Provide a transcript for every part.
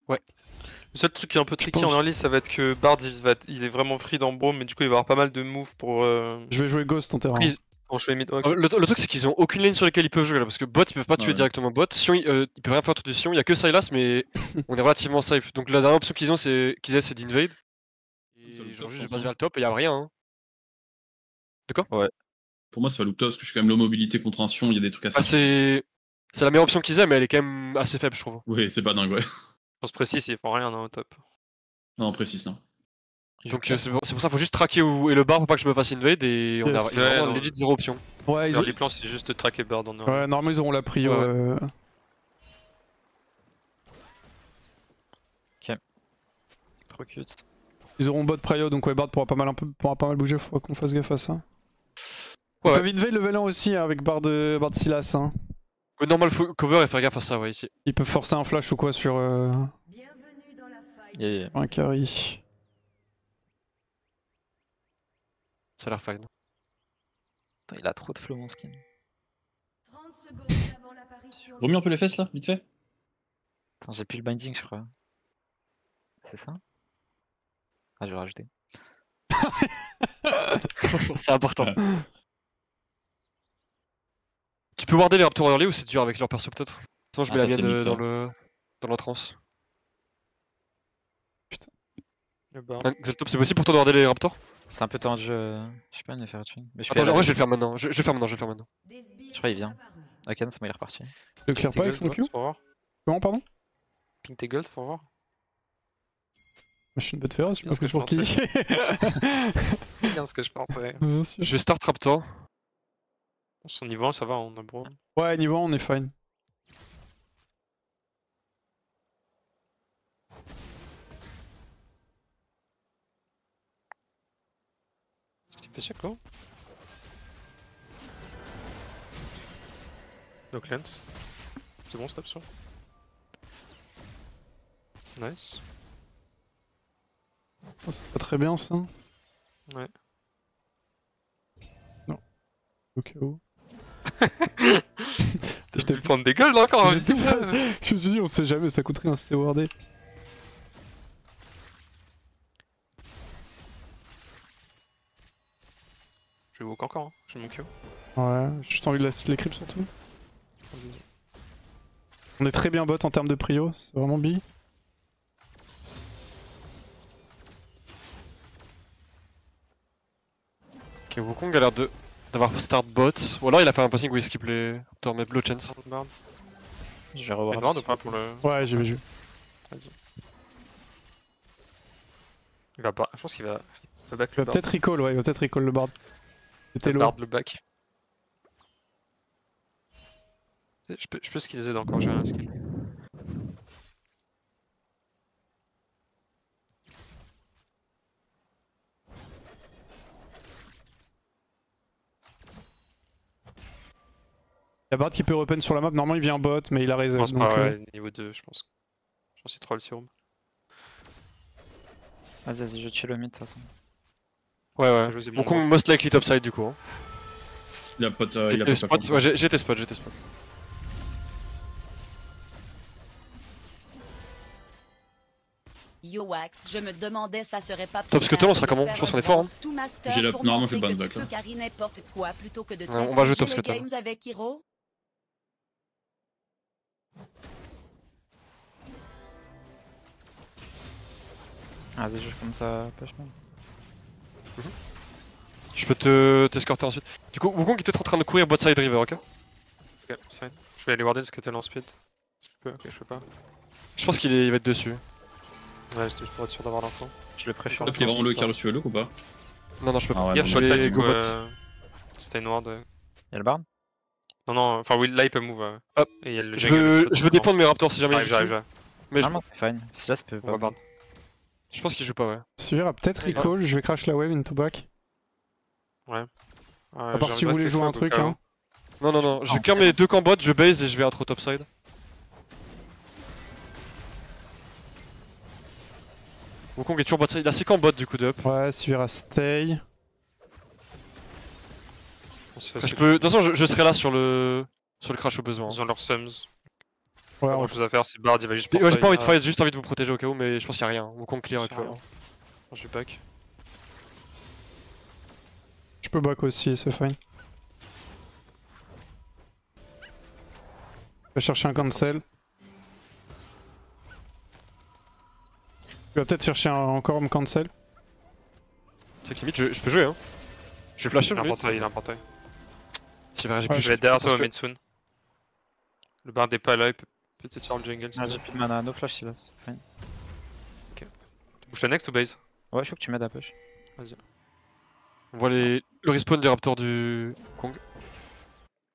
Ouais. Le seul truc qui est un peu tricky en early, ça va être que Bard il est vraiment free dans Braum, mais du coup il va avoir pas mal de moves pour. Je vais jouer Ghost en terrain. Pour jouer mid. Okay. Le truc c'est qu'ils ont aucune lane sur laquelle ils peuvent jouer là, parce que bot ils peuvent pas tuer directement bot. Sion ils peuvent rien faire tout de Sion, il y a que Sylas, mais on est relativement safe. Donc la dernière option qu'ils ont c'est d'invade. Et genre juste je base vers le top et y'a rien. Hein. De quoi? Ouais. Pour moi, ça va loop top parce que je suis quand même low mobilité contre un Sion, il y a des trucs à faire. C'est la meilleure option qu'ils aient, mais elle est quand même assez faible, je trouve. Oui, c'est pas dingue, ouais. On se précise, ils font rien au top. Non, précis, non. Donc c'est pour ça qu'il faut juste traquer et le bar pour pas que je me fasse invade et on a vraiment legit zéro option. Ouais, Les plans c'est juste traquer Bard en Ouais, normalement ils auront la prio. Ok. Trop cute. Ils auront bot prio, donc ouais, Bard pourra pas mal bouger, faudra qu'on fasse gaffe à ça. Ouais. Ils peuvent invade level 1 aussi hein, avec Bard Sylas. Hein. Normal cover et faire gaffe à ça, ouais, ici. Ils peuvent forcer un flash ou quoi sur Yeah. un carry. Ça a l'air fine. Putain, il a trop de flow mon skin. Remets un peu les fesses là, vite fait. Attends, j'ai plus le binding, je crois. C'est ça? Ah, je vais le rajouter. C'est important. Tu peux warder les Raptors early ou c'est dur avec leur perso peut-être? Sinon je mets la mienne dans l'entrance. Putain. Xeltop, c'est possible pour toi de warder les Raptors? C'est un peu tendu, je sais pas, il me faire tuer. Mais je Attends, en vrai je vais le faire maintenant. Je vais le faire maintenant. Je crois qu'il vient. Ok, c'est bon, il est reparti. Le clear pas avec son Q? Comment, pardon? Ping tes gold pour voir. Je suis une bête féroce, je sais pas pour qui. C'est bien ce que je pensais. Je vais start Raptor. Son niveau 1 ça va, on a Braum. Ouais, niveau 1 on est fine. C'est pas sûr quoi. No cleanse. C'est bon cette option. Nice. Oh, c'est pas très bien ça. Ouais. Non. Ok. Oh. T'as dû prendre des golds encore hein, je me suis dit on sait jamais, ça coûte rien c'est wardé. Je vais walk encore, hein. J'ai mon Q. Ouais, j'ai juste envie de les creeps surtout. On est très bien bot en termes de prio, c'est vraiment bi. Ok, Wukong a l'air d'avoir start bot. Ou alors il a fait un passing où il skip les Raptors, mais blow chance. Je vais revoir. Bard ou pas pour le. Ouais, j'ai vu. Vas-y. Il va pas. Je pense qu'il va. Il va back Il le va Bard. peut-être recall, ouais, il va peut-être recall le Bard. C'était lourd. Bard le back. Je peux skill Z encore, j'ai rien à skill. Il y a Bard qui peut open sur la map, normalement il vient en bot mais il a raison. Je pense pas, ouais, niveau 2 je pense. Je pense qu'il troll Serum. Vas-y, je tue le mid de toute façon. Ouais. Wukong most likely topside du coup. Hein. Il a pas spot, ouais, j'ai tes spots. Yoax, je me demandais ça serait pas Top scuttle on sera comment? Je pense qu'on est fort hein. J'ai la... Normalement je vais ban back là. On va jouer top scuttle. Vas-y, je comme ça, push man. Je peux t'escorter ensuite. Du coup, Wukong est peut-être en train de courir bot side river, ok? Ok, fine. Je vais aller warder le scuttle en speed. Je peux, ok, je peux pas. Je pense qu'il va être dessus. Ouais, c'était juste pour être sûr d'avoir leur temps. Je le prêche. Top, il est vraiment le Carlos, tu veux le ou pas? Non, je peux pas. Hier, je suis allé go bot. C'était une ward. Y'a le Bard? Non, enfin, oui, là il peut move. Hop. Et y a le je veux défendre mes Raptors si jamais j'arrive. Mais normalement c'est fine. Si là, ça peut pas. Bard. Je pense qu'il joue pas, ouais. Sivir a peut-être recall, je vais crash la wave into back. Ouais. À part si vous voulez jouer un truc, hein. Non, je clear mes deux camps bot, je base et je vais intro topside. Wukong est toujours bot side, il a ses camps bot du coup de up. Ouais, Sivir a stay. De toute façon, je serai là sur le crash au besoin. Ils ont leurs sums. Ouais, Pas on- grand chose à faire, c'est Bard, il va juste Ouais, j'ai pas envie de fight. fight, juste envie de vous protéger au cas où, mais je pense qu'il y a rien. Wukong clear avec C'est rien. toi. Je vais back. je peux back aussi, c'est fine. Je vais chercher un cancel. Tu vas peut-être chercher encore un cancel. C'est que limite, je peux jouer hein. Je vais flasher Il a un limite. portail, il a un portail. C'est vrai, j'ai Ouais, plus. Je vais être derrière toi parce au que- mid soon. Le Bard est pas là, il peut peut-être faire le jungle. Ah, j'ai plus de mana, no flash Silas. Fine. Tu bouges la next ou base? Ouais, je veux que tu m'aides à push. Vas-y. On voit le respawn des raptors du Kong.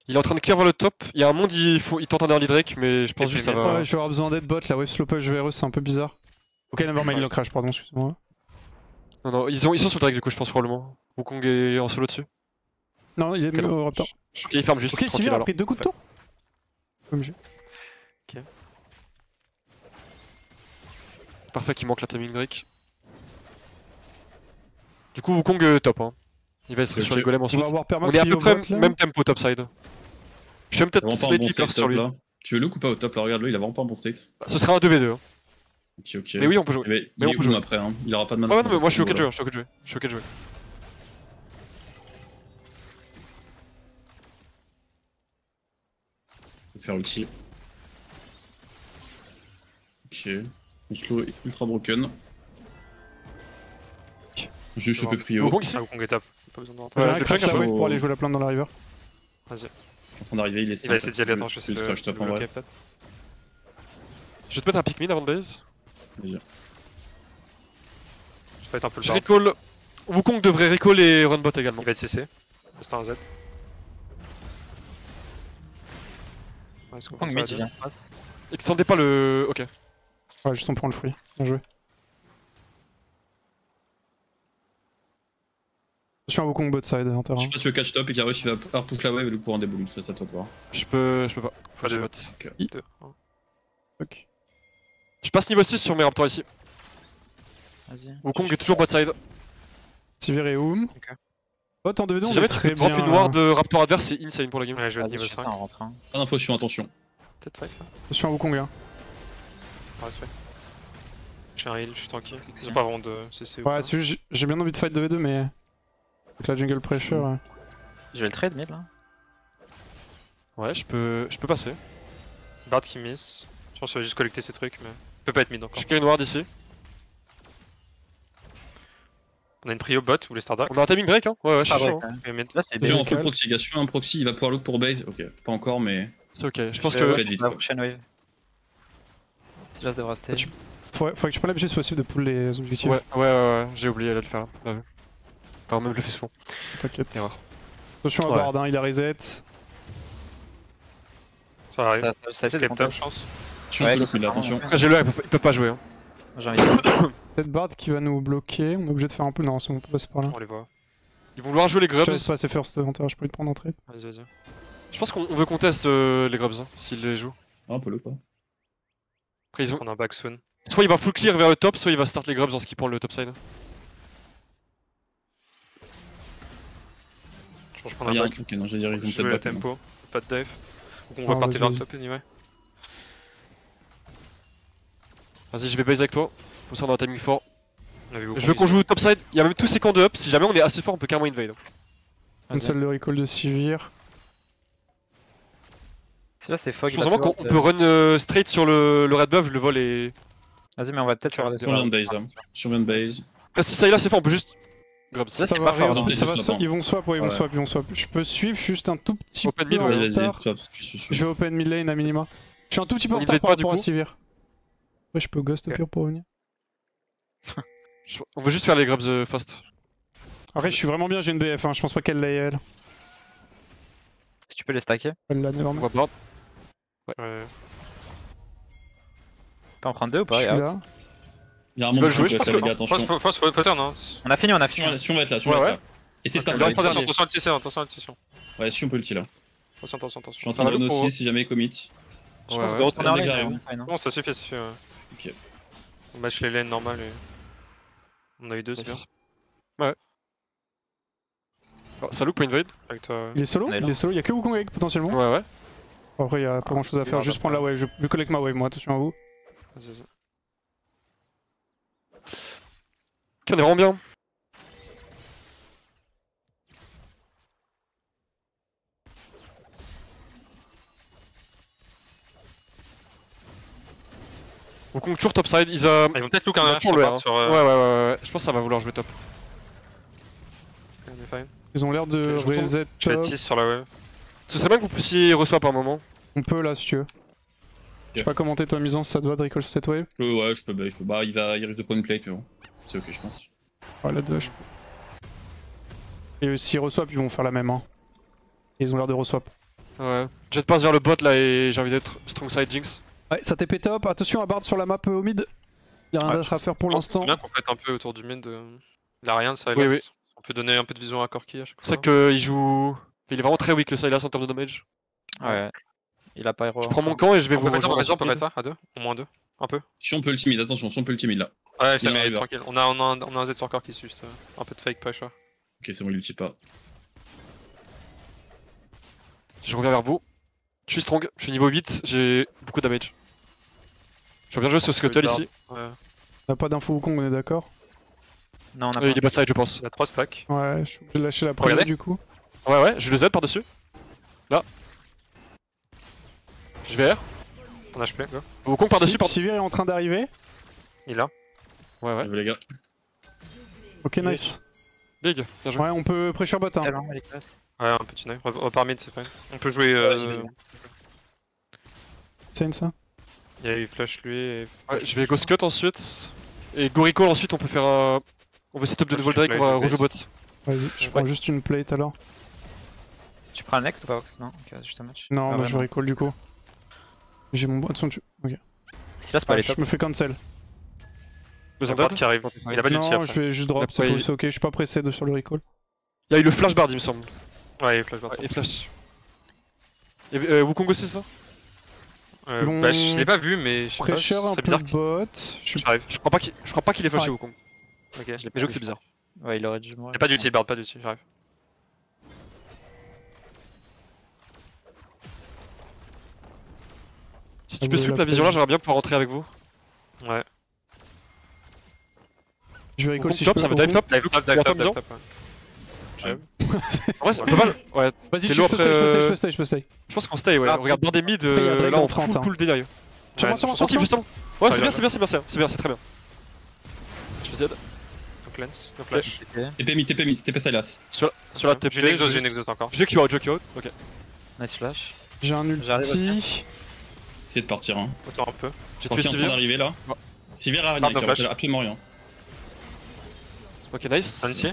Il est en train de clear vers le top. Il y a un monde, il tente un early Drake, mais je pense Et juste que ça puis, va. Ouais, je vais avoir besoin d'aide bot, la wave slow push vers eux, c'est un peu bizarre. Ok, nevermind, il en crash, pardon, excuse-moi. Non, non, ils sont sur le Drake du coup, je pense probablement. Wukong est en solo dessus. Non, il est Ok, au raptor. Ok, il ferme juste. Ok, tranquille, Sivir a alors. pris 2 coups de tour. Comme j'ai. Parfait qu'il manque la timing Drake. Du coup, Wukong top. Hein. Il va être sur Ok. les golems On ensuite. va avoir perma On est à peu près bot, là. même tempo topside. Je suis même peut-être Il a vraiment pas un bon slightly state first sur top lui. là. Tu veux le ou pas au top là? Regarde-le, il a vraiment pas un bon state. Ce sera un 2v2. Hein. Ok, ok. Mais oui, on peut jouer. Mais Mais il on est peut où jouer. après, hein. Il aura pas de mana. Ouais, non, mais moi je suis ok de Voilà. jouer. Je suis ok de jouer. Je vais faire ulti. Ok. Mon slow est ultra broken. Je vais choper Prio. Wukong ici. Ah, Wukong est top. Pas besoin de rentrer. J'ai Ouais, un je crash check la un wave peu. pour aller jouer la plante dans la river. Vas-y. Je suis en train d'arriver, il est Il va 5. essayer d'y aller, attends, je sais le crash top en bloquer, vrai. peut-être. Je vais te mettre un pick mid avant de base. Vas-y. Je fight un peu le Je Bard. recall. Wukong devrait recall et run bot également. Il va être CC. C'est un Z. Ouais, est-ce qu'on Kong pense mid, à il dire vient en face. Extendez pas le. Ok. Ouais, juste on prend le free. Bien joué. Je suis un Wukong bot side en Je terrain. sais pas si tu veux catch top et Karus il va push la wave et le courant des boules. C'est à toi de voir. Je peux pas. Faut que je Deux. vote. Deux. Un. Ok. Je passe niveau 6 sur mes raptors ici. Vas-y. Wukong est toujours bot side. Sivir et Oum. Ok. Bot en 2v2, Si on jamais est tu très peux drop bien. une ward de raptor adverse, c'est insane pour la game. Ouais, je vais être Vas-y, niveau je fais 5. ça en rentrant. Pas d'info, attention. Peut-être fight là. Je suis un Wukong hein. Ouais, c'est fait. J'ai un heal, je suis tranquille. Fiction. C'est pas vraiment de CC ou Ouais, quoi. c'est juste, j'ai bien envie de fight 2v2, mais. Avec la jungle pressure. Ouais. Je vais le trade mid là. Ouais, je peux passer. Bard qui miss. Je pense qu'il va juste collecter ces trucs, mais. Il peut pas être mid encore. Je clear une ward ici. On a une prio bot, vous voulez Stardark? On a un timing Drake, hein. Ouais, ouais, je suis Ah ouais, chaud. quand Hein. même. Et mid. Là, c'est Déjà bien. en full proxy, gars. Suis un proxy, il va pouvoir look pour base. Ok, pas encore, mais. C'est ok. Je pense Je que. Faites vite, la quoi. prochaine wave. Silas devra rester. Tu- Faudrait que je prenne l'habitude si possible de pull les objectifs. Ouais, j'ai oublié là, de le faire. Là. Enfin, même je le fais souvent. T'inquiète. Erreur. Attention à Ouais. Bard, hein, il a reset. Ça arrive. Ça a été Escape des top, contacts. je pense. Je suis en Ouais, full lock, mais là, pardon, attention. ouais. Après, j'ai le ils peuvent pas jouer. Hein. J'ai envie de. Peut-être Bard qui va nous bloquer. On est obligé de faire un peu. Non, c'est bon, on peut passer par là. On les voit. Ils vont vouloir jouer les Je grubs. te laisse passer first, Hunter, je peux te prendre en trade. Vas-y, vas-y. Je pense qu'on veut qu'on teste les grubs, hein, s'ils les jouent. Ah, un peu low, quoi. Après, ils ont. On a un back soon. Soit il va full clear vers le top, soit il va start les grubs en skippant le top side. Je pense qu'on Ah, a y un a un back. truc, non, je veux dire, ils ont Je joue le peut-être pas. tempo. Pas de dive. Donc on Ah, va partir vers le vas-y. top anyway. Vas-y, je vais base avec toi. Comme ça, on a un timing fort. On avait beaucoup Je veux qu'on visé. joue top side. Il y a même tous ces camps de up. Si jamais on est assez fort, on peut carrément invade. Une seule le recall de Sivir. Silas, c'est Fog. Je pense vraiment qu'on peut run straight sur le red buff, le vol et. Vas-y, mais on va peut-être faire des Je reviens de base là. Je reviens de base. Après, si ça est là, c'est fort, on peut juste. Grubs. Ça, Ça c'est va pas arriver, fort, hein. ça va Ils ils vont swap, ouais, ils vont Ouais. swap, ils vont swap. Je peux suivre juste un tout petit Open peu mid, en ouais, Vas-y, retard. vas-y, tu suis. Je vais open mid lane à minima. Je suis un tout petit peu en On retard invade par pas, du rapport à coup Sivir. Ouais, je peux ghost au Ok. pire pour revenir. On veut juste faire les grubs fast. Après, je suis vraiment bien, j'ai une BF, hein. Je pense pas qu'elle l'ait elle. Si tu peux les stacker. Elle l'a On nevermind. va board. Ouais. Tu peux en prendre deux ou Je pas? suis Et out. là. Il y a un Ils moment veulent où jouer, je je pense les que- gars, attention. Faut turn, hein. On a fini, on a fini. Si on va être là, si on va être là. Essaye de pas Ok, faire. reste en dernier. Attention à l'ulti, attention à l'ulti. Ouais, si on peut ulti là. Attention, attention, Je suis attention. en train de va run pour- aussi si jamais il commit. Je Ouais, pense ouais. que retourner en les lane, gars, on est fine, hein. Non, ça suffit, ça suffit. Ok. On match les lanes normales et. On a eu deux, c'est bien. Nice. Ouais. Oh, ça look pour invade. Avec toi. Il est solo On est là. Il est solo, il y a que Wukong avec potentiellement. Ouais. Après, il y a pas grand chose à faire, juste prendre la wave. Je collecte ma wave, moi, attention à vous. Vas-y, vas-y. Ok, on est vraiment bien. Wukong toujours topside, ils Ils vont peut-être look un ont RH toujours le R. sur Ouais, je pense que ça va vouloir jouer top. on est fine. Ils ont l'air de Ok, je reset Je vais top. être 6 sur la wave. Ce serait bien que vous puissiez reçoit par moment. On peut là si tu veux. Je sais pas comment t'es toi mise ça te va de recall sur cette wave. Ouais, je peux. Bah, il risque de prendre une plate, mais bon. C'est ok, je pense. Ouais, la 2 je peux. Et s'ils reswap, ils vont faire la même. Hein. Et ils ont l'air de reswap. Ouais. Jet passe vers le bot là et j'ai envie d'être strong side Jinx. Ouais, ça TP top. Attention à Bard sur la map au mid. Y'a rien d'autre à faire pour l'instant. C'est bien qu'on fasse un peu autour du mid. Il a rien de Sylas. Oui, oui. On peut donner un peu de vision à Corki à chaque C'est fois. vrai qu'il joue. Il est vraiment très weak le Sylas en termes de damage. Ouais. Il a pas hero. Je prends mon camp et je vais On vous peut faire rejoindre. on peut mettre ça à 2. Au moins 2. Un peu. Si on peut ultimate, attention, si on peut ultimate là. Ouais, ça Il y a un mérite river. tranquille. On a un Z sur Corki, c'est juste un peu de fake pressure. Ok, c'est bon, il ulti pas. Je reviens vers vous. Je suis strong, je suis niveau 8, j'ai beaucoup de damage. Je vais bien jouer ce Scuttle ici. Ouais. On a pas d'info Wukong, on est d'accord. Non, on a Il pas. est bot side, je pense. Il a 3 stacks. Ouais, je suis obligé de lâcher la première Regardez. du coup. Ouais, je le Z par-dessus. Là. Je vais R. On a HP, go. Wukong par-dessus, par Sivir est en train d'arriver. Il est là. Ouais. Les gars. Ok, nice. Big, bien joué. Ouais, on peut pressure bot. Hein. Tellement, elle est classe. Ouais, un petit knife. Par mid, c'est fine. On peut jouer. j'y vais. C'est ça. Il y a eu flash lui et. Ouais, je vais go Scut ensuite. Et go recall ensuite, on peut faire un. On va setup de nouveau le Drake, on va rejouer bot. Vas-y, je prends juste une plate alors. Tu prends le next ou pas, Ox? Non, ok, juste un match. Non, Ah, moi je vraiment. recall du coup. J'ai mon bot son dessus. Ok. Si là, c'est pas Ouais, les je top. me fais cancel. Deuxième Bard dead. qui arrive. Il a pas d'ulti Non, après. je vais juste drop, Il a pas eu- c'est ok, je suis pas pressé sur le recall. Il y a eu le flash bard, il me semble. Ouais, il est flash Bard. Et flash. Et Wukong aussi, ça Long- Bah, je l'ai pas vu, mais je sais pas. Pressure un C'est peu bizarre. bot. Je J'arrive. Je crois pas qu'il est flashé Ouais. Wukong. Ok. Mais je joue que c'est bizarre. Ouais, il aurait dû mourir. Y'a pas d'ulti, Bard, pas d'ulti, j'arrive. Si tu peux sweep la vision là, j'aimerais bien pouvoir rentrer avec vous. Ouais. vais recall Wukong si top, je ça peux. va dive top. Dive top, Dive top, dive disons. top. Ouais. En vrai, c'est pas mal. Ouais, Vas-y, T'es je lourd peux après, stay, je peux stay. je pense qu'on stay, ouais. Ah, Regarde, dans des mid, après, il y a Drake là en on 30, full hein. pull délire. Sur moi, Tranquille, justement. Ouais, c'est bien, c'est bien, c'est très bien. Je fais Z. Donc lens, no flash. TP mid, TP Sylas. Sur la TP. J'ai une exhaust, j'ai une exhaust encore. Je vais Q out, ok. Nice flash. J'ai un J'arrive à ulti. Essayez de partir, hein. Autant un peu. J'ai Quand tué il est en train Sivir. d'arriver là. Ouais. Sivir a rien, Pardon, flash. absolument rien. Ok, nice. Anti.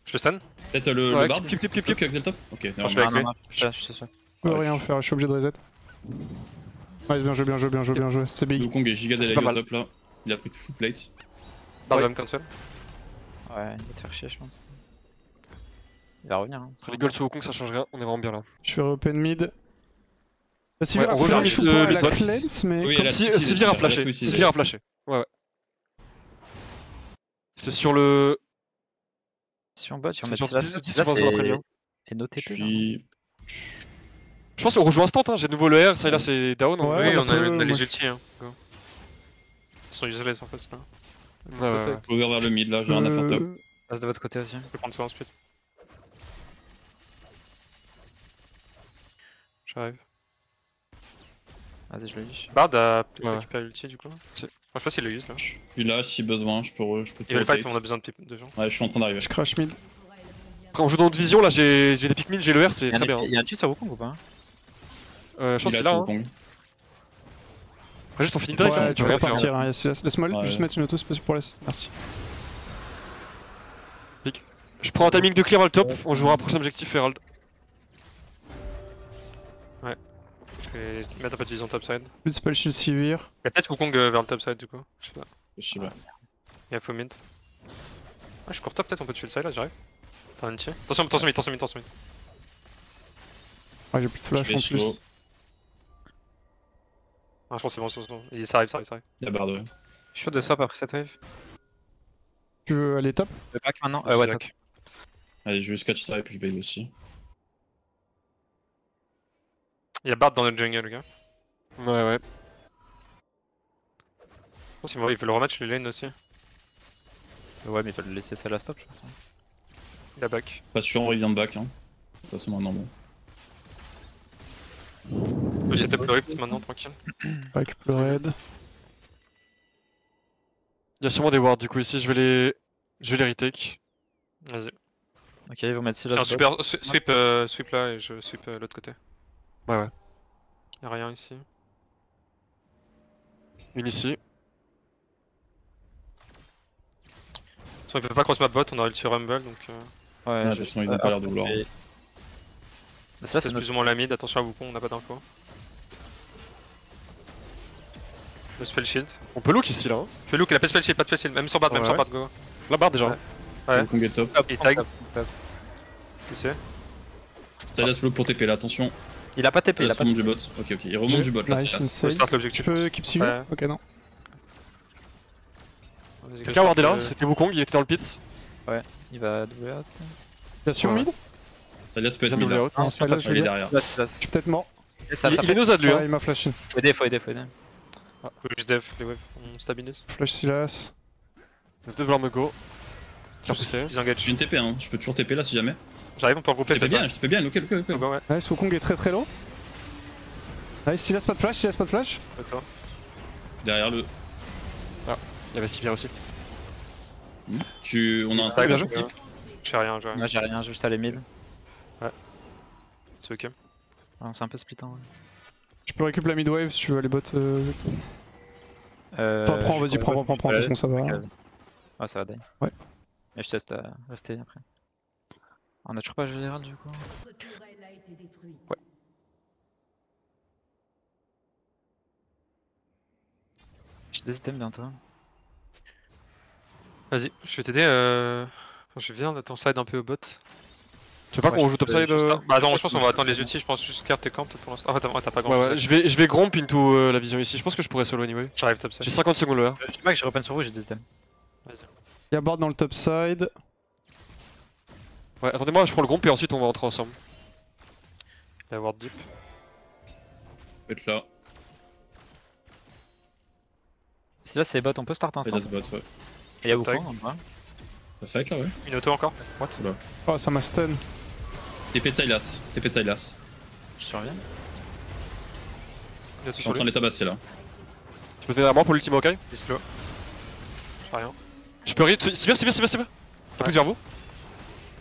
Je le stun. Peut-être le Ouais, bard. keep. Ok, Axel top. Ok, non, je vais avec lui. Flash, c'est ça. Je peux Ouais, rien faire, je suis obligé de reset. Ouais, bien joué, c'est big. Wukong est giga C'est délai pas au mal. top là. Il a pris de full plate. Bard Ouais. va me cancel. Ouais, il va te faire chier, je pense. Il va revenir. Hein. Sur les golds sur Wukong, ça change rien, on est vraiment bien là. Je fais open mid. Sivir on a rejoint flash mid, ou pas? Elle mid a bot. cleanse, mais. Oui, comme elle a si- tout utilisé, Sivir a elle a tout flashé. utilisé. Sivir a flashé. Ouais. C'est sur le. Si on bot, si on C'est met sur Silas, 10 Silas secondes après le mien. et no Je TP. suis. Je pense qu'on rejoue instant, hein. J'ai de nouveau le R, ça là c'est down. Ouais, Oui, on a moi, les je- ultis. Hein. Go. Ils sont useless en fait là. Ouais. Je vais vers le mid là, j'ai rien à faire top. Passe de votre côté aussi. Je peux prendre ça en speed. J'arrive. Vas-y, je le lis. Bard a peut-être Ouais. récupéré l'ulti du coup. C'est- Je sais pas s'il le use là. Je suis là si besoin, je peux Il va le fight, rotate. on a besoin de gens. Ouais, je suis en train d'arriver. Je crash mid. Après, on joue dans notre vision, là j'ai des Pikmin, j'ai le R, c'est très bien. Il y a un tuer sur Wukong ou pas? Je pense Il a qu'il a, tout, hein. Wukong. Après, juste on finit direct, hein, Ouais, tu tu peux peux rien faire. partir, hein, Silas. Laisse-moi Ouais. juste mettre une auto, c'est possible pour la. Merci. Je prends un timing de clear à le top, on jouera un prochain objectif Herald. Je vais mettre un peu de vision topside. Plus de spell shield Sivir. Il y a peut-être Wukong vers le topside du coup. Je sais pas. Possible. Il y a faux mid. Ah, je cours top, peut-être on peut tuer le side là, j'arrive. T'as un tir. Attention mid. Ouais, j'ai plus de flash Je vais en slow. plus. Ah, je pense que c'est bon. Ça arrive. Il y a bard, ouais. Je suis chaud de swap après cette wave. Tu veux aller top? Le pack maintenant? Je suis Ouais, back. top. Allez, je vais scotch ça et puis je bail aussi. Y'a Bard dans notre jungle, gars. Ouais. Je pense qu'il veut le rematch les lanes aussi. Ouais, mais il faut le laisser ça la stop, je pense. Il a back. Pas sûr, il vient de back. Hein. De toute façon, maintenant, bon. J'ai top le rift maintenant, tranquille. Avec le raid. Il y a sûrement des wards du coup ici, je vais les retake. Vas-y. Ok, ils vont mettre J'ai un Sylas. super sweep là et je sweep l'autre côté. Ouais. Y'a rien ici. Une ici. Il peut pas cross ma bot, on a ulti rumble donc. Ouais, Ah, attention, ils ont pas l'air de vouloir. C'est là, C'est plus ou moins la mid, attention à Wukong, on n'a pas d'infos. Le spell shield. On peut look ici là. Hein. Fais look, il a pas de spell shield, pas de spell shield, même sur Bard, même sur Bard, go. La barre déjà. Ouais. Wukong est top. Il tag. Si c'est. Sylas bloque pour TP là, attention. Il a pas TP, il a Sylas pas remonte du bot. Ok, il remonte du bot là, Nice, Sylas. On insane. start Tu l'objectif. peux keep CV? Ouais. Ok, non. Quelqu'un a wardé là, c'était Wukong, il était dans le pit. Il va double out. Bien sûr, Ouais. mid. Sylas peut être Bien mid doublé là. out. Non, Sylas, je Il vais est dire. derrière. Je Je suis peut-être mort. Il est nosade lui. Ouais, Hein. il m'a flashé. Faut aider. Je dev, les waves, on stabilise. Flash Sylas. Il va peut-être vouloir me go. Je l'ai repoussé. Disengage. J'ai une TP, hein. Je peux toujours TP là si jamais. J'arrive, on peut Je regrouper TP bien, je TP bien. Ok. Go, go, ouais. Nice, Wukong est très low. Nice, Sylas pas de flash, Sylas pas de flash. Toi. Je suis derrière le. Il y avait Sivir aussi. On a un Ouais, bien truc. joué. J'ai rien, j'ai rien. Moi j'ai rien, juste à les 1000. C'est ok. C'est un peu split. Hein. Je peux récupérer la mid wave si tu veux aller bot. Euh, Enfin, prends, je vas-y, pourrais prends, de toute façon ça va. Ouais, ça va die. Ouais. Mais je teste rester après. On a toujours pas général du coup. Ouais. J'ai des items bientôt. Vas-y, je vais t'aider. Enfin, je viens de ton side un peu au bot. Tu veux pas qu'on joue topside Bah attends, je pense qu'on va attendre les outils, je pense juste clear tes camps peut-être pour l'instant. Ah t'as pas grand Ouais, chose. je vais gromp into la vision ici. Je pense que je pourrais solo anyway. J'arrive top side. J'ai 50 secondes là. Je sais pas que je reprenne sur vous, j'ai des items. Y'a Bard dans le top side. Ouais, attendez-moi, je prends le gromp et ensuite on va rentrer ensemble. Il va y avoir deep. Peut être là. Si là c'est bot, on peut start instant. Sylas bot, ouais. Il y a Tag. Wukong en bas. Ça fight là, ouais. Une auto encore. What? Oh, ça m'a stun. TP de Sylas. TP de Sylas. Je surviens. Une auto Je suis sur en train lui. de les tabasser là. Je peux te mettre à moi pour l'ultime, ok? Il est slow. J'ai rien. Je peux read. Sivir. Un peu vers vous.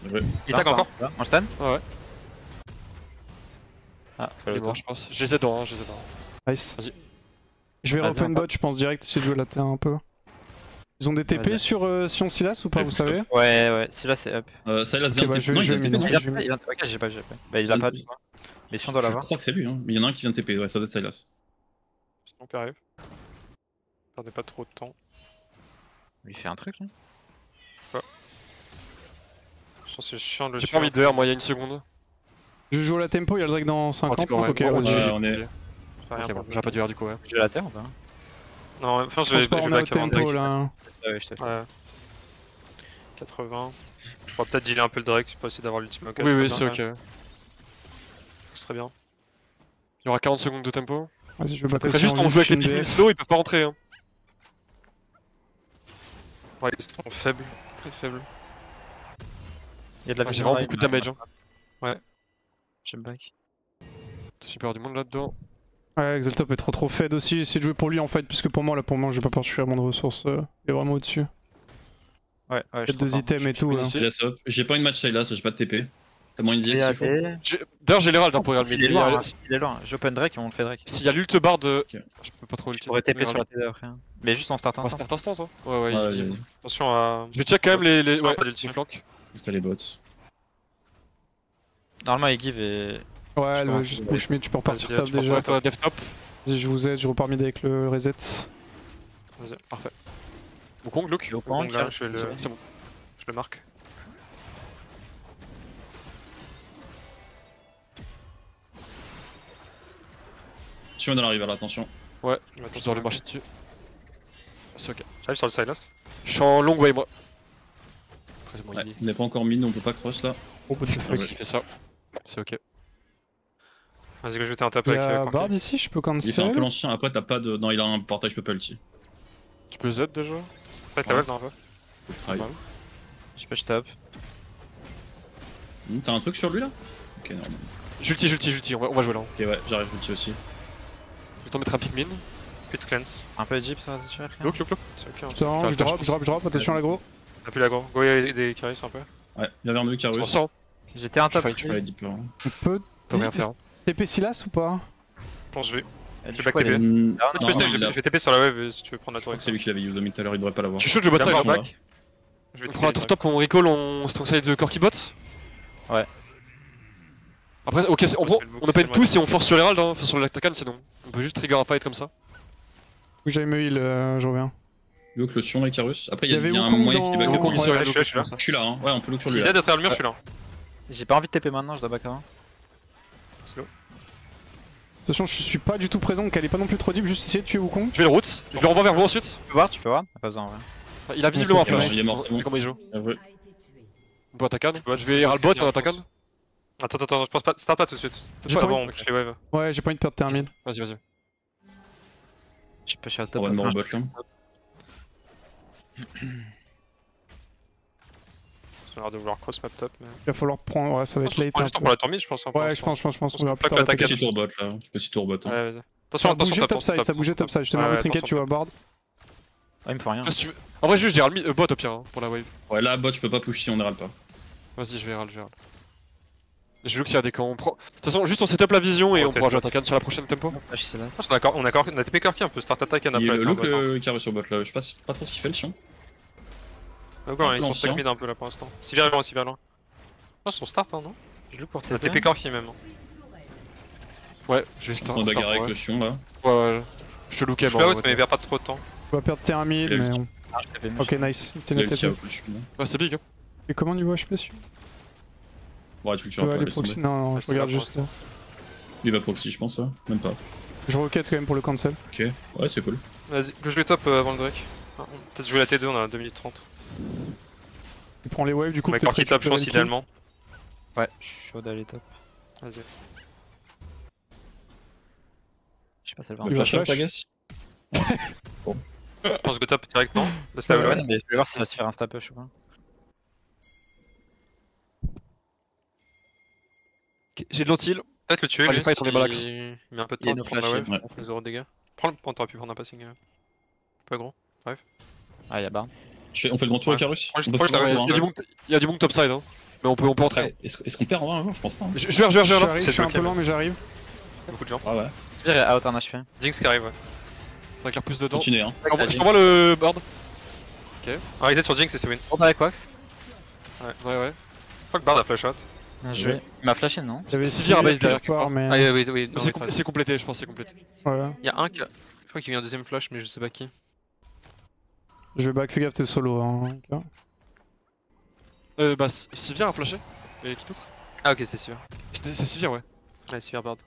Bien joué. Il tag encore. On stun. Ouais. Ah, faut Il aller est mort, je pense. J'ai les aidants, hein, j'ai les aidants. Nice. Vas-y. Je vais Vas-y, reprendre on bot, je pense direct, essayer de jouer la terre un peu. Ils ont des TP Vas-y. sur Sion Sylas ou pas, Ouais, vous stop. savez? Ouais, si là c'est up. Sylas Ok, vient bah, de je TP. vais- Non, il je vient de vais TP, non miner. Ok, j'ai pas. Bah, il a pas du coup. Mais si on doit Je l'avoir. crois que c'est lui, hein. Mais il y en a un qui vient de TP, ouais, ça doit être Sylas. Sinon on arrive. Perdez pas trop de temps. Il fait un truc là. Je pense que c'est chiant de le J'ai tuer. pas envie de dehors, moi, il y a une seconde. Je joue la tempo, il y a le drake dans 50. Oh, ouais. Ok, Ouais, on ouais, y Ouais, va. on est. J'ai rien Ok, pour bon, j'aurais pas dû du coup, ouais. J'ai la terre ou pas? Non, enfin Je je pense vais pas, on est au back avant tempo Drake. là. Ouais, je te Ouais. 80. On va peut-être dealer un peu le Drake pour essayer d'avoir l'ultime occasion. Oui, c'est ok. C'est très bien. Il y aura 40 secondes de tempo. Vas-y, je vais back Après, aussi juste en on joue avec les Lichen pingmins BF. slow, ils peuvent pas rentrer. Hein. Ouais, ils sont faibles. Très faibles. Il y a de la J'ai vision vraiment live, beaucoup de damage. Hein. J'aime back. Super du monde là-dedans. Ouais, Exaltop est trop fed aussi, essayez de jouer pour lui en fait, puisque pour moi, j'ai pas peur suffisamment de ressources, il est vraiment au-dessus. Ouais, Il y a 2 items et tout. suis Là. ici. Sylas up. J'ai pas une match Sylas, j'ai pas de Tp. T'as moyen de dire s'il faut. D'ailleurs, j'ai l'herald pour regarder le Il est mid. loin, il est loin. J'open Drake et on le fait Drake. S'il y a l'ult bar de. Ok. Je peux pas trop Je ulti. pourrais TP sur la TD après. hein. Mais juste en start On va instant. start instant, toi. Ouais, Ouais, il- vas-y. Attention à. Je vais check quand même les Non, ouais, pas les d'ultime. flancs. Juste les bots. Normalement, il give et. Ouais, Je le pense juste que- push mid, tu peux repartir Vas-y, top tu peux déjà. Ouais, toi, dev top. Vas-y, je vous aide, je repars mid avec le reset. Vas-y. Parfait. Wukong, look. Wukong, Donc là, je C'est bon, c'est bon. le marque. Je suis dans la river là, attention. Ouais, Il va je attention. dois lui marcher dessus. C'est ok. J'arrive sur le Sylas. Je suis en long way, moi. Après, c'est bon, Ouais, on n'est pas encore mid, on peut pas cross là. Oh, what the fuck. il fait ça. C'est ok. Vas-y, que je vais un top Il y avec a Corki. Bard ici, je peux Il fait un peu cancel. l'ancien, après t'as pas de. Non, il a un portage, je peux pas ulti. Tu peux Z déjà? Peut-être la wave, non, pas. Faut try. Normal. Je peux top. T'as un truc sur lui là? Ok, normal. J'ulti, on va jouer là. Ok, ouais, j'arrive ulti aussi. Je vais t'en mettre un pick min. Puis de cleanse. Un peu Egypt, ça va se faire. Look. C'est ok. Hein. Attends, je Alter, drop, attention l'aggro. On a plus l'aggro. Go, il y a des carries un peu. Ouais, viens vers nous, On Carus. sent. J'étais un top. Je peux aller deep là. On peut T'as rien faire. TP Silas ou pas? Je pense que je vais. Elle Je joue back quoi, TP. les- Non, Ah, Tu peux stay, je vais TP sur la wave si tu veux prendre la je crois tour. que c'est lui qui l'avait use tout à l'heure, il devrait pas l'avoir. Je suis chaud de jouer bot Viens side. par là. back. Je vais On TP prend un tour top, on recall, on strong side de Corki bot. Ouais. Après, ok, on open tous et on force sur Herald, hein, enfin sur l'attacan, c'est non. On peut juste trigger un fight comme ça. Faut que j'aille me heal, je reviens. Look le Sion là, Carus. Après, il y a un Wukong moyen qu'il dans- back up. Wukong, Ouais, ici, je regarde, suis là, je suis là. comme ça. Je suis là, hein. Ouais, on peut look sur Si lui. Z Là. derrière le mur, je suis là. J'ai pas envie de TP maintenant, je dois back avant. Slow. Attention, je suis pas du tout présent, donc elle est pas non plus trop deep, juste essayer de tuer Wukong. Je vais le route, je le renvoie vers vous ensuite. Tu peux voir? Pas besoin en vrai. Il a visiblement un c'est flash. bon, il est mort, c'est bon. Comment il joue? Ah, ouais. On peut attacan. peux- Je vais Herald bot, on attacan. Attends, je pense pas. Start pas tout de suite. J'ai C'est pas bon, envie. on push les waves. Ouais, j'ai pas envie de perdre termine. Vas-y. Je peux shot On top. va mort au bot là. J'ai l'air de vouloir cross map top. Mais... Il va falloir prendre, ouais, ça va être Je late. prends un juste peu. pour la tour mid, je pense. Ouais, je pense, on verra plus Fuck tard. l'attaque. Petit tour bot là. Je peux 6 tour bot. Ouais, Hein. vas-y. Ça Attention, a bougé attention, top side, ça a bougé top side, je te mets un Ouais, peu trinket, attention, tu vois, Bard. Ah, il me faut rien. Après, si tu veux- En vrai, juste Herald bot au pire hein, pour la wave. Ouais, là, bot, je peux pas push si on râle pas. Vas-y, je vais Herald. Et je veux que s'il y a des camps, on prend. De toute façon, juste on setup la vision et Oh, on pourra jouer peut-être. attacan sur la prochaine tempo. Flash, c'est là. On a TP Corki, on peut start attack and Il après. look le Carus sur bot là. Je sais pas trop ce qu'il fait le Sion. Encore, ils sont l'ancien. stack mid un peu là pour l'instant. Si bien loin. Non, c'est son start, hein, non? Je joue pour On a TP. TP Corki même. Hein. Ouais, je vais start. On bagarre start, avec le Sion là. Ouais. Je te lookais Je suis moi. là haute, mais il perd pas trop de temps. On va perdre terrain mid, Il a mais ulti. on... Ah, je TP, Ok, nice. Il a C'était ulti TP. out le Sion. Ouais, c'est big. Hein. Et comment niveau HP dessus? Ouais, tu le Tu tueras vas pas, aller laisse proxy? tomber. Non, Ouais, je c'est regarde pas juste. Il va proxy, je pense, même pas. Je requête quand même pour le cancel. Ok, ouais, c'est cool. Vas-y, je vais top avant le Drake. Ah, peut-être jouer la T2, on a 2 minutes 30. Il prend les waves, du coup, On va peut-être Corki top, je pense, récupérer le kill. idéalement. Ouais, je suis chaud d'aller top. Vas-y. Je sais pas, ça le On Il va va flash out, flash. I guess. Je pense go top direct, non? Laisse la Ouais. wave. Ouais, mais je vais voir s'il va se faire un stap push ou pas. Ok, j'ai de l'antil. Peut-être le tuer, Ah, les lui. fights, on est malax. Il met un peu de Il y a temps nos pour prendre la flashs, wave. ouais. 0 dégâts. Prends, t'aurais pu prendre un passing. Pas gros. Ah, y'a Bard. On fait le grand tour Ouais. avec Carus. Moi, je- On peut moi, se je faire l'avais un Il tour, y a hein. du bon- il y a du bon top side. Hein. Mais on peut entrer. Ouais, Est-ce qu'on perd en vrai un jour? Je pense pas. Hein. Je vais là. J'arrive, je suis un C'est peu bloqué, lent, mais j'arrive. Beaucoup de gens. Ah ouais. Je dirais out un HP. Jinx qui arrive, ouais. Ça éclaire plus dedans. Continuez, hein. Je t'envoie le board. Ah, reset sur Jinx et c'est win. On avec Wax. Ouais. Je crois que Bard a flash out. Bien joué. Il m'a flashé, non? Il y avait Sivir à base Sivir derrière quelque part, mais... Ah, oui. Mais c'est complété, je pense que c'est complété. Ouais. Il y a un qui. Je crois qu'il vient un deuxième flash, mais je sais pas qui. Je vais back, fais gaffe, t'es solo. Hein. Bah, Sivir a flashé. Et qui d'autre? Ah, ok, c'est Sivir. C'est Sivir, ouais. Ouais, Sivir Bard.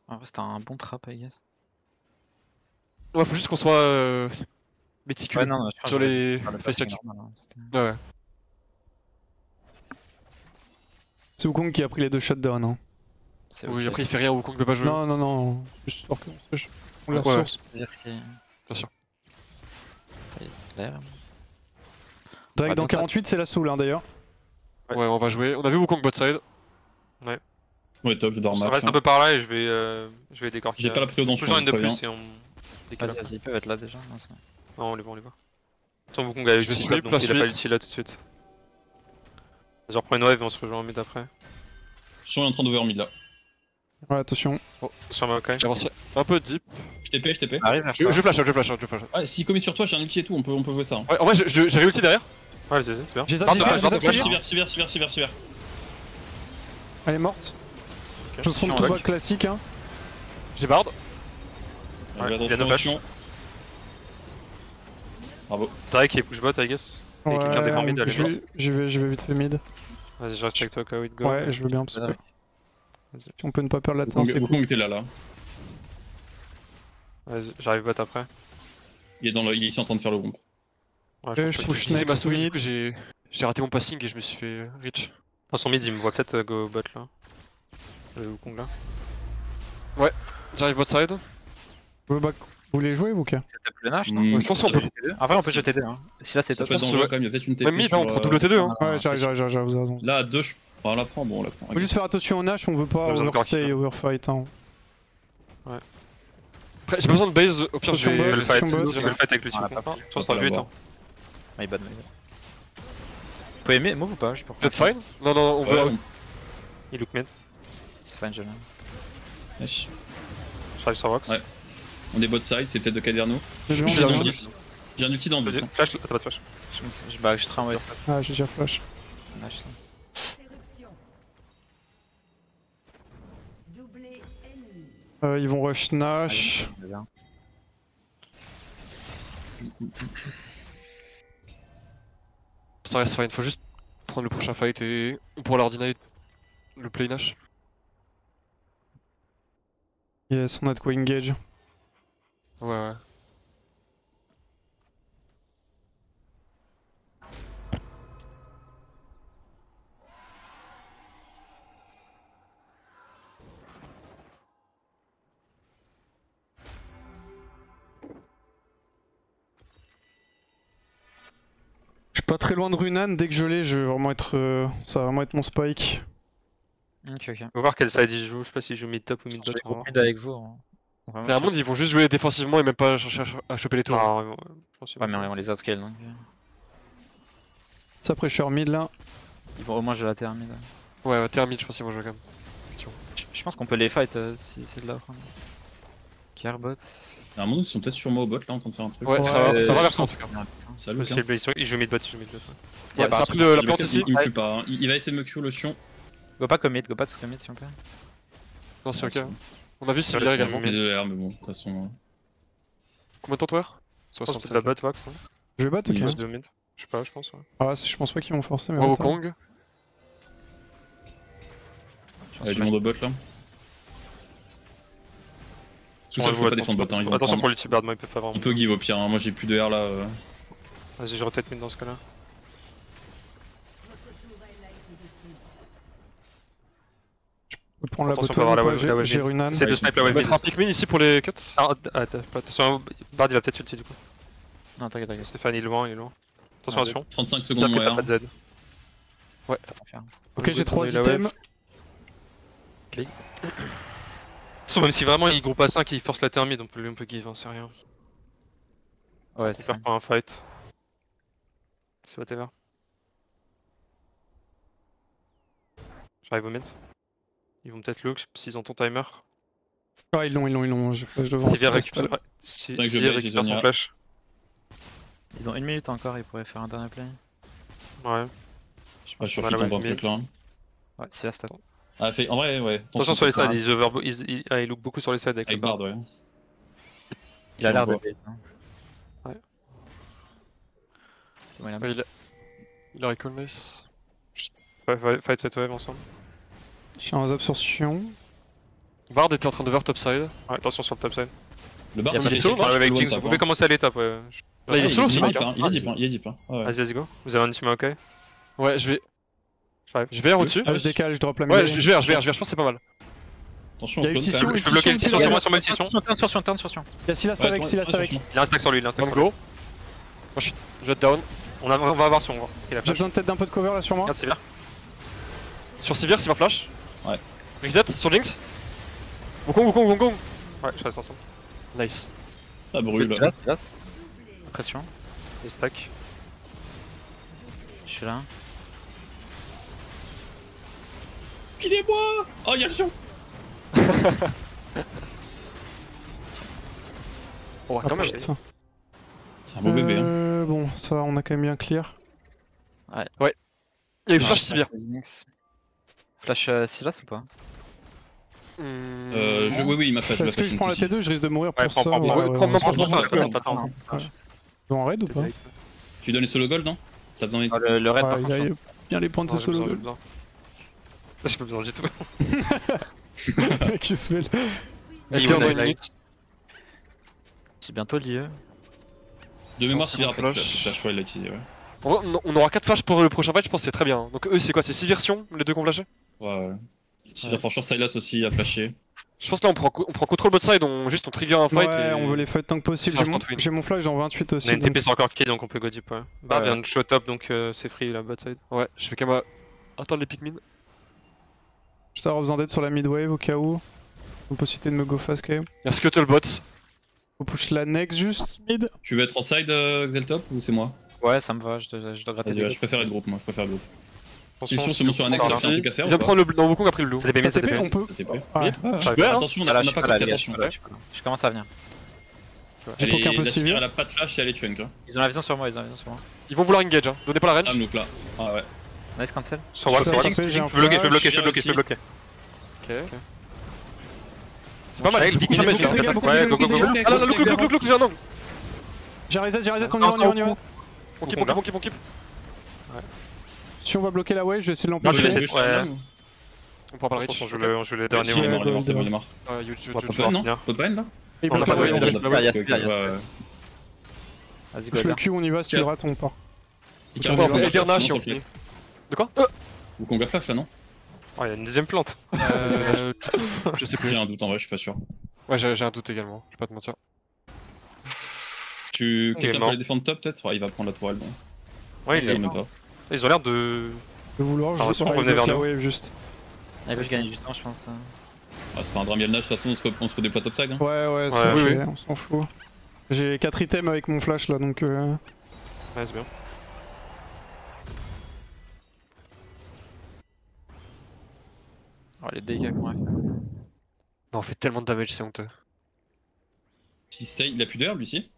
En vrai, c'était un bon trap, I guess. Ouais, faut juste qu'on soit méticuleux Ouais, non, je pense sur que les le face check. normal, hein, c'était- Ouais. C'est Wukong qui a pris les deux shutdowns. Hein. c'est Oui, ok. après il fait rien, Wukong peut pas jouer. Non. Juste pour qu'on on les Ouais. ressource. C'est-à-dire qu'il- Bien sûr. Il a l'air. Drake Ouais, dans bon, 48, c'est la soul hein, d'ailleurs. Ouais, on va jouer. On a vu Wukong bot side. Ouais, top, je dors Ça max. reste un peu par là et je vais aider Corki. J'ai pas la prio dans Toujours une de préviens. plus et on. décale Vas-y, après. vas-y, ils peuvent être là déjà. Non, c'est bon. Non, on les voit. Attends, Wukong a Je vais ulti sweep, top, donc place il a pas suite. l'ulti là tout de suite. Vas-y, on reprend une wave et on se rejoint en mid après. Sion est en train d'over mid là. Ouais, attention. Sur ma J'ai avancé un peu deep. Je TP. Arrive vers Je toi. flash. Ah, s'il commit sur toi, j'ai un ulti et tout, on peut jouer ça. Hein. Ouais, en vrai, j'ai réulti derrière. Ouais, vas-y, c'est bien. J'ai ça, Bard j'ai de ça, flash, j'ai Bard de ça. flash. Sivir. Elle est morte. Ok. Je fonde Sion tout back. va classique. Hein. J'ai Bard. Ouais, Attention il y a no au flash. Sion. Bravo. Drake et push bot, I guess. Et quelqu'un défend mid, allez, je vais vite fait mid. Vas-y, je reste avec toi, Kawhi, go. Ouais, je veux bien. Parce que... Ouais. Si on peut ne pas perdre la tension, c'est cool. Wukong était là. Vas-y, j'arrive bot après. Il est ici en train de faire le groupe. Ouais, Je pense que- push C'est ma next souris, du mid. coup j'ai J'ai raté mon passing et je me suis fait reach. Enfin, son mid, il me voit peut-être go bot là. Wukong là. J'arrive bot side. Vous voulez jouer, Wuka? C'est top le Nash, non Je pense qu'on peut. En vrai, on peut jeter 2. Hein. Si là, c'est Ça top. peut être pense, dangereux ouais. quand même, il y a peut-être une TP Même mid, hein, on sur, prend double T2. Hein. Ouais, j'arrive, vous avez raison. Là, à 2, on la prend, bon, on la prend. Faut juste faire attention au Nash, on veut pas On a besoin de overstay correctif, et overfight. Hein. Après, j'ai pas besoin de base, au pire je Attention vais. Je vais bot. le fight, Attention bot. je vais le fight avec le On l'a team. pas Je pense dans le 8 hein. My bad, my bad. Vous pouvez aimer move ou pas? Juste pour Peut-être fine? Non, non, on veut. Ouais, Il look mid. C'est fine, j'aime bien. wesh. J'arrive sur Vox. Ouais. On est bot side, c'est peut-être de Caderno. J'ai J'ai un envie de- ulti. J'ai un ulti dans 10. Flash, t'as pas de flash. Je train, ouais. Ah, j'ai déjà flash. Nash, ça. Interruption. Doublé ennemi. Ils vont rush Nash. Ah, bien. Ça reste fine, faut juste prendre le prochain fight et on pourra leur deny le play Nash. Yes, on a de quoi engage. Ouais, ouais. Je suis pas très loin de Runan, dès que je l'ai, je vais vraiment être. Ça va vraiment être mon spike. Ok, ok. On va voir quel side il joue. Je sais pas s'il joue mid top ou mid Je bot. vais On va voir. mid avec vous. Hein. Vraiment, Mais à un monde, ils vont juste jouer défensivement et même pas chercher à choper les tours. Non, je pense que Ouais, mais on les outscale donc. Ça pressure mid là. Ils vont au moins jouer la terre mid. Ouais, ouais, t'es mid, je pense qu'ils vont jouer quand même. Je pense qu'on peut les fight si c'est de là. Carbot. À un moment, ils sont peut-être sur moi au bot là en train de faire un truc. Ouais, ça va vers ça en tout cas. Ça look, hein. possible. Il joue mid bot, il joue mid bot. Ouais, bah, ça a pris la Il plante me- ici. Il me tue pas, hein. Il va essayer de me Q le Sion. Go pas commit, go pas tous commit si on peut. Non, c'est ok. On a vu Ça Sivir reste également. mid. Mais de l'air, mais bon, de toute façon. Combien de temps toi? Je pense que c'est 65. la bot Vox, non? Je vais battre, Oui, ok. Vox de mid. Je sais pas, je pense. Ouais. Ah, je pense pas qu'ils vont forcer, mais. Ouais, attends. Wukong. Il y a du monde au bot là. Tout ça, je peux pas défendre bot. Hein. Ils vont Attention prendre. pour les Tibard, moi il peut pas vraiment. On peut give au pire, hein. Moi j'ai plus de R là. Vas-y, je rotate mid dans ce cas-là. Votre tourelle a été détruite. Je peux prendre la Attention, bottom faut avoir la ou pas, wave- la wave j'ai mid. Runan. C'est de snipe la Je wave vais mid. mettre un Pikmin ici pour les cuts. Ah, t'as pas. Attention, Bard il va peut-être ulti du coup. Non, t'inquiète, t'inquiète. Stéphane il est loin, il est loin. Attention, attention. 35 Ça secondes que moins t'as R. pas de Z. Ouais. Ok, j'ai 3 Donner la wave. items. Attention, même si vraiment il groupe à 5 et il force la terre mid, on peut give, hein, c'est rien. Ouais, On c'est perd fine. pas un fight. C'est whatever. J'arrive au mid. Ils vont peut-être look s'ils ont ton timer. Ah, ils l'ont, je flash devant. Sivir ça reste récupère, là. si, Donc, je Sivir baisse, récupère ils ont son mis flash. Ils ont 1 minute encore, ils pourraient faire un dernier play. Ouais. Ah, je suis On a la dans un wave truc mid. là. hein. Ouais, c'est la stat. Ah, fait. En vrai, ouais. Attention sur les sides, Attention, ils look beaucoup sur les sides avec le Avec Bard. Bard, ouais. Il a l'air de J'envoie. base. Hein. Ouais. C'est bon, il a Ouais, il a recall nice. Ouais, fight cette wave ensemble. J'ai un zap sur Sion. Bard était en train de ver topside. Ouais, attention sur le top side. Le Bard, Y a pas il de est solo, solo, Avec Jinx, vous pouvez commencer à l'étape, ouais. Là, il est solo, il c'est est bon. deep, hein. Il est deep, hein. Il est deep, hein. Ouais, ouais. Vas-y, let's go. Vous avez un ultime ok? Ouais, je vais. J'arrive. Je vais R au-dessus. Ah, je décale, je drop la Ouais, mêlée. je vais R, je pense que c'est pas mal. Attention, Il y a on une clone Tission, quand même. Je peux bloquer le Tission, Tission sur moi, Tission. sur moi le Tission. Turn sur Sion. Il y a Silas Ouais, avec, Silas avec. attention. Il a un stack sur lui, il a un stack One sur lui. go. Moi, je vais être down. On va voir si on voit. Il a J'ai flash. besoin peut-être d'un peu de cover là sur moi. Regarde, c'est bien. Sur Sivir, Sivir flash. Ouais. Reset sur Jinx. Wukong. Ouais, je reste ensemble. Nice. Ça brûle. Silas. Pression. Les stacks. Je suis là. Filez-moi. Oh, y'a le Sion. On va Ah, quand même. putain. C'est un beau bébé, hein. Bon, ça va, on a quand même bien clear. Il y a eu flash Sivir. Flash Silas ou pas? Oui, il m'a flash. Est-ce que je prends la T2, je risque de mourir Ouais, pour ça. prends, ouais, prends, ouais, prends, ouais. Attends. Ils vont en raid ou pas? Tu lui donnes les solo gold, non? T'as besoin Ah, le raid par Ouais, contre. il a bien les points de Non, ses j'ai solo. besoin, j'ai besoin. J'ai pas besoin du tout. Mec, il se fait. Elle Il était en va une live. minute. J'ai bientôt l'IE. De mémoire, c'est Sivir bon, a pas de flash. flash, ouais, il l'a utilisé, ouais. En vrai, on aura 4 flashs pour le prochain fight, je pense que c'est très bien. Donc eux, c'est quoi? C'est 6 versions, les deux qu'on flashé? Ouais. Si la franchement Sylas aussi a flashé. Je pense que là, on prend contrôle bot side, on trigger un fight Ouais, et... on veut les fight tant que possible. C'est instant win. J'ai mon flash dans 28 aussi. On a une donc- TP sur encore kill donc on peut go deep, ouais. Bard Ouais. vient de show top donc c'est free la bot side. Ouais, je fais quand même attendre les Pikmin. Juste avoir besoin d'aide sur la mid wave au cas où. On peut citer de me go fast quand même. Il y a Scuttlebot. Faut push la next juste mid. Tu veux être en side Xeltop ou c'est moi? Ouais, ça me va, je dois gratter Vas-y, des ouais, je préfère être groupe, moi je préfère être groupe. Si Attention, on se monte sur un next, c'est un truc à faire. Il vient ou pas prendre le dans Wukong après le blue. C'est des BM, c'est des TP, BM. on peut. TP. Ouais. Ouais, Ouais, hein. attention, on Ah, là, n'a je suis pas pas là, compris, les gars, attention. je suis pas là. Je commence à venir. J'ai poké un peu La civil. Sivir, elle a pas de flash et elle est chunk. Hein. Ils ont la vision sur moi, Ils vont vouloir engage, hein. Donnez pas la range. Sam look là. Ah ouais. Nice cancel. Sur wall, Je sur fais wall. TP, j'ai un Je peux bloquer, je peux bloquer, je flash. peux bloquer, je peux bloquer. Ok. C'est pas mal, Avec beaucoup Viking, de damage, Viking, là. Viking, ouais, go, go, go. Ah là, look, j'ai un angle. J'ai reset, on y va. On keep. Si on va bloquer la wave, je vais essayer de Non, l'empêcher. tu laisses- ouais. On pourra pas le On reach. joue les derniers. C'est Ouais, mort, ouais, il est mort. You- On va you- pas Top 1 non finir. Top 1 là Il On bloque a la pas de wave, wave, on on a- Il y a Ok, Spire, il y a ouais, Spire. ouais. Vas-y, go push le là. Q, on y va, si Tiens. rate, on part. Il On carry va Wukong faire a flash, Dernash non, et on sur le finit. flip. De quoi Wukong a flash là non Oh, il y a une deuxième plante. Je sais plus. J'ai un doute en vrai, je suis pas sûr. Ouais, j'ai un doute également, je vais pas te mentir. Quelqu'un Il est peut mort. aller défendre top peut-être? Ouais, il va prendre la tourelle. Bon. Ouais, il Il est. même pas. Ils ont l'air de. De vouloir, Ah, je si on vais revenait vers la nous. wave juste. Il va gagner du temps, je pense. Ah, c'est pas un drame, il y a le nage, de toute façon on se redéploie top side. Hein. Ouais, c'est Ouais, ok, oui, on s'en fout. J'ai 4 items avec mon flash là donc. Ouais, c'est bien. Oh, les dégâts qu'on a fait. Non, on fait tellement de damage, c'est honteux. Si stay, il a plus d'air lui ici?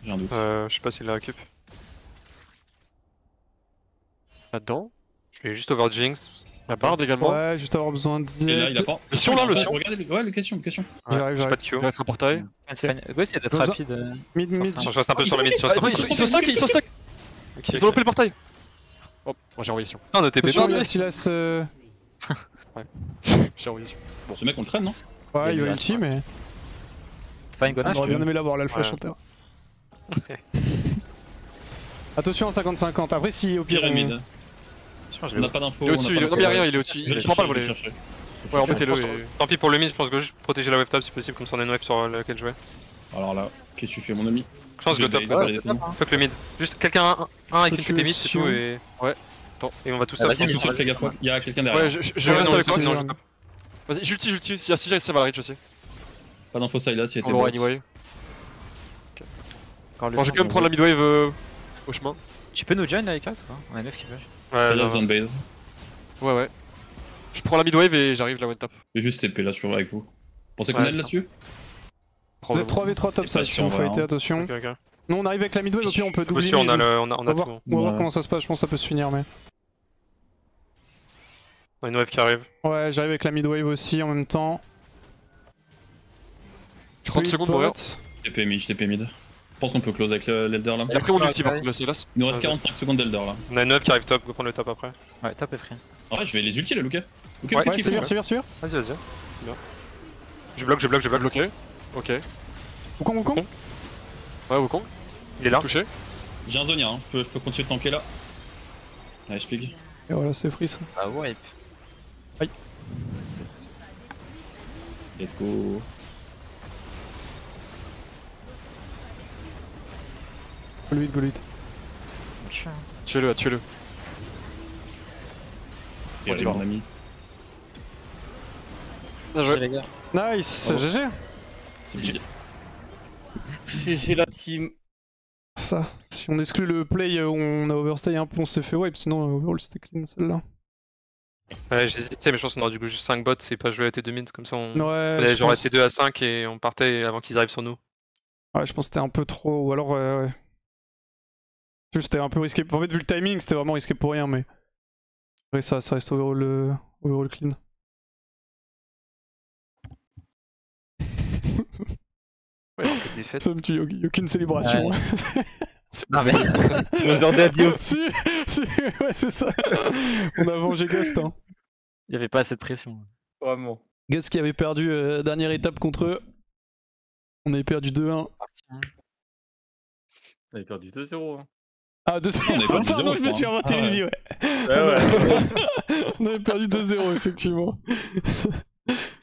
J'ai un doute. Je sais pas s'il la récup. Là-dedans. Je vais juste over Jinx. La barde également. Ouais, juste avoir besoin de. Et là il a pas. Le Sion là, le Sion. Regardez, ouais, les questions. J'arrive, J'ai pas j'arrive. de Q. Il va être un portail. Go essayer d'être Besoin- rapide. Mid, mid. Ça, Je reste un peu Ah, sur le ils mid. sont Sur Ah, ils sont stuck. Ok, Ils ont loupé le portail. Oh, moi j'ai envoyé Sion. Ah, on a TP Attention, dans il y le a Silas. J'ai envoyé Sion. Ce mec on le traîne non? Ouais, il Il y a va une ulti, mais. C'est pas une gonache, J'aurais tu bien veux. aimé l'avoir là, le flash Ouais. en terre. Attention à 50-50. Après, si au pire. Pyramide. Je pense que je On l'ai n'a pas d'infos. Il est au-dessus, non mais y'a rien, il est au-dessus. Je vais Il prend pas le le volet. chercher. Ouais, remettez-le et... Tant pis pour le mid, je pense que juste protéger la wave top si possible, comme ça on a une wave sur laquelle jouer. Alors là, qu'est-ce que tu fais mon ami? Je pense que Je le top, base, go top. allez, défendre. Fuck le mid. Juste quelqu'un, un avec une Tu TP mid, c'est Sion. tout et. Ouais. Attends. Et on va tous Ah, top. vas-y, Tout mais seul, fais gaffe, il y a quelqu'un derrière. Ouais, je Ouais, reste non, avec sinon, Rox. je top. Vas-y, j'ulti. S'il y a Sylas, ça va la reach aussi. Pas d'infos Sylas, il était On l'aura bot. anyway. Bon, je vais quand même prendre la midwave au chemin. Tu peux nous join avec us ou pas? On a 9 qui veulent. Ouais, Sylas non, zone base. Ouais. Je prends la midwave et j'arrive la one tap. Je vais juste TP là sur avec vous. Pensez qu'on Ouais, aide là-dessus? Vous êtes 3v3 top C'est pas side si sûr, on on verra, fighter, hein. attention. Ok, ok. Nous on arrive avec la midwave, au pire on peut doubler. Aussi, on a mid. on On a va voir, tout. on va voir Ouais. comment ça se passe, je pense que ça peut se finir mais. On a une wave qui arrive. Ouais, j'arrive avec la midwave aussi en même temps. 30 secondes bot. pour rien. TP mid. Je pense qu'on peut close avec l'Elder là. Il a pris mon ulti par contre, le Sylas. Il nous reste Ouais, 45 secondes d'Elder là. On a une wave qui arrive top, go prendre le top après. Ouais, top est free. En vrai, je vais les ulti là, Luca. Ok, Ouais, qu'est-ce qu'il Ouais, fait sévère. Vas-y, vas-y. Bien. Je bloque. Bloqué. Ok. Wukong. Ouais, Wukong. Il est là. Touché. J'ai un Zonia, hein. je peux continuer de tanker là. Allez, je pique. Et voilà, c'est free ça. Ah ouais. Let's go. Go lead. Tuez-le. Et allez, mon ami. Bien joué. les gars. Nice, Oh. GG. C'est bien. GG la team. Ça, si on exclut le play où on a overstay un peu, on s'est fait wipe, sinon overall c'était clean celle-là. Ouais, j'hésitais, mais je pense qu'on aurait du coup juste 5 bots et pas jouer à T2 mid, comme ça on. Ouais, Allait je genre à pense... T2 à 5 et on partait avant qu'ils arrivent sur nous. ouais, je pense que c'était un peu trop, ou alors ouais. Juste c'était un peu risqué. En fait, vu le timing, c'était vraiment risqué pour rien, mais. Ouais, ça reste overall clean. Ouais, donc défaite. Ça me tue, y a aucune célébration. Ouais. Non mais. Nos ordres adios. si, ouais, c'est ça. On a vengé Ghost, hein. Il y avait pas assez de pression. Vraiment. Ghost qui avait perdu dernière étape contre eux. On avait perdu 2-1. On avait perdu 2-0. Hein. Ah, 2-0. On avait perdu Pardon, 2-0, je me suis je crois. inventé Ah, une vie, ouais. On avait perdu 2-0, effectivement.